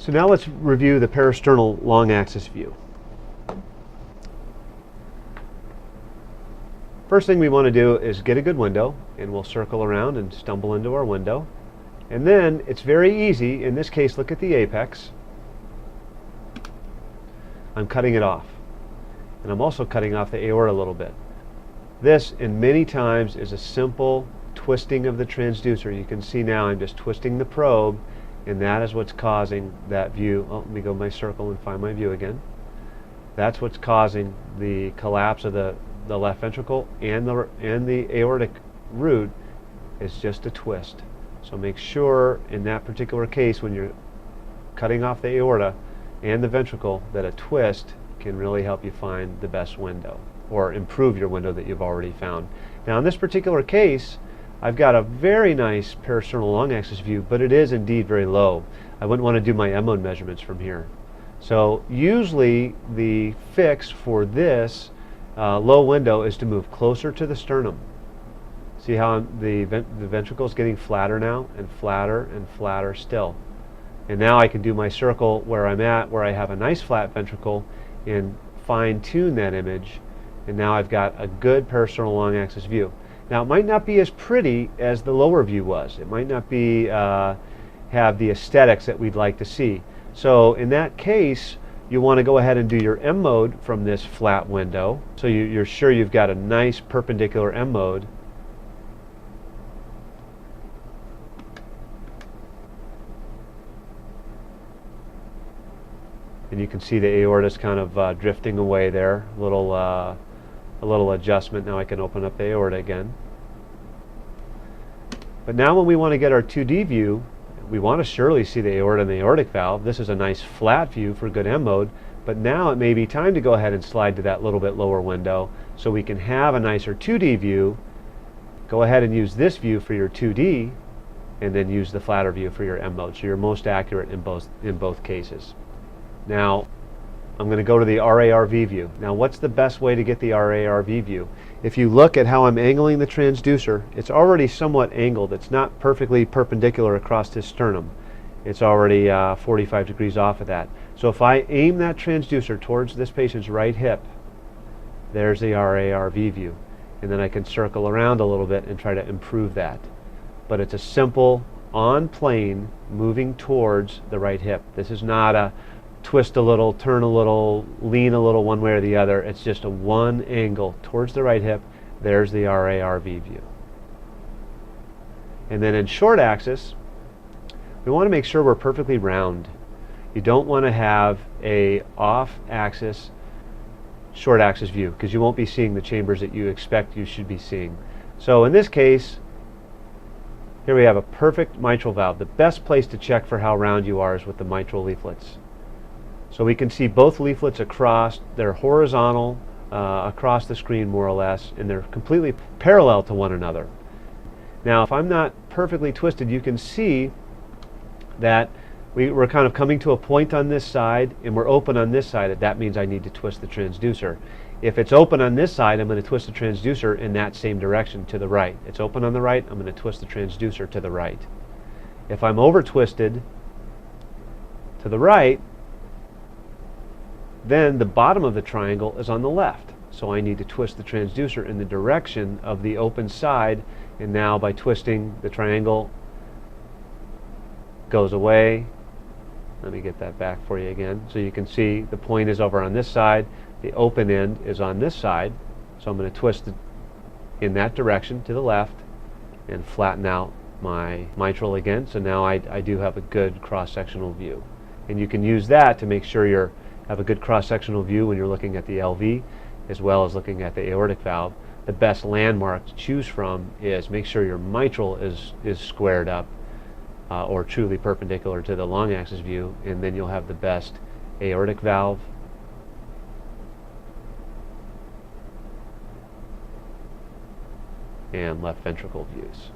So now let's review the parasternal long axis view. First thing we want to do is get a good window, and we'll circle around and stumble into our window. And then it's very easy. In this case, look at the apex. I'm cutting it off. And I'm also cutting off the aorta a little bit. This, in many times, is a simple twisting of the transducer. You can see now I'm just twisting the probe, and that is what's causing that view. Oh, let me go my circle and find my view again. That's what's causing the collapse of the left ventricle and the aortic root is just a twist. So make sure in that particular case when you're cutting off the aorta and the ventricle that a twist can really help you find the best window or improve your window that you've already found. Now in this particular case, I've got a very nice parasternal long axis view, but it is indeed very low. I wouldn't want to do my M-mode measurements from here. So usually the fix for this low window is to move closer to the sternum. See how the ventricle is getting flatter now, and flatter still. And now I can do my circle where I'm at, where I have a nice flat ventricle, and fine-tune that image. And now I've got a good parasternal long axis view. Now it might not be as pretty as the lower view was. It might not be have the aesthetics that we'd like to see. So in that case, you want to go ahead and do your M mode from this flat window. So you're sure you've got a nice perpendicular M mode. And you can see the aorta's kind of drifting away there. A little adjustment. Now I can open up the aorta again. But now when we want to get our 2D view, we want to surely see the aorta and the aortic valve. This is a nice flat view for good M mode, but now it may be time to go ahead and slide to that little bit lower window so we can have a nicer 2D view. Go ahead and use this view for your 2D and then use the flatter view for your M mode. So you're most accurate in both cases. Now I'm going to go to the RARV view. Now what's the best way to get the RARV view? If you look at how I'm angling the transducer, it's already somewhat angled. It's not perfectly perpendicular across his sternum. It's already 45 degrees off of that. So if I aim that transducer towards this patient's right hip, there's the RARV view. And then I can circle around a little bit and try to improve that. But it's a simple on plane moving towards the right hip. This is not a twist a little, turn a little, lean a little one way or the other. It's just a one angle towards the right hip. There's the RARV view. And then in short axis, we want to make sure we're perfectly round. You don't want to have a off axis short axis view because you won't be seeing the chambers that you expect you should be seeing. So in this case, here we have a perfect mitral valve. The best place to check for how round you are is with the mitral leaflets. So we can see both leaflets across. They're horizontal across the screen more or less, and they're completely parallel to one another. Now if I'm not perfectly twisted, you can see that we're kind of coming to a point on this side and we're open on this side. That means I need to twist the transducer. If it's open on this side, I'm going to twist the transducer in that same direction to the right. It's open on the right, I'm going to twist the transducer to the right. If I'm over twisted to the right, then the bottom of the triangle is on the left. So I need to twist the transducer in the direction of the open side, and now by twisting the triangle goes away. Let me get that back for you again. So you can see the point is over on this side, the open end is on this side. So I'm going to twist it in that direction to the left and flatten out my mitral again. So now I do have a good cross-sectional view. And you can use that to make sure you have a good cross-sectional view when you're looking at the LV as well as looking at the aortic valve. The best landmark to choose from is make sure your mitral is squared up or truly perpendicular to the long axis view, and then you'll have the best aortic valve and left ventricle views.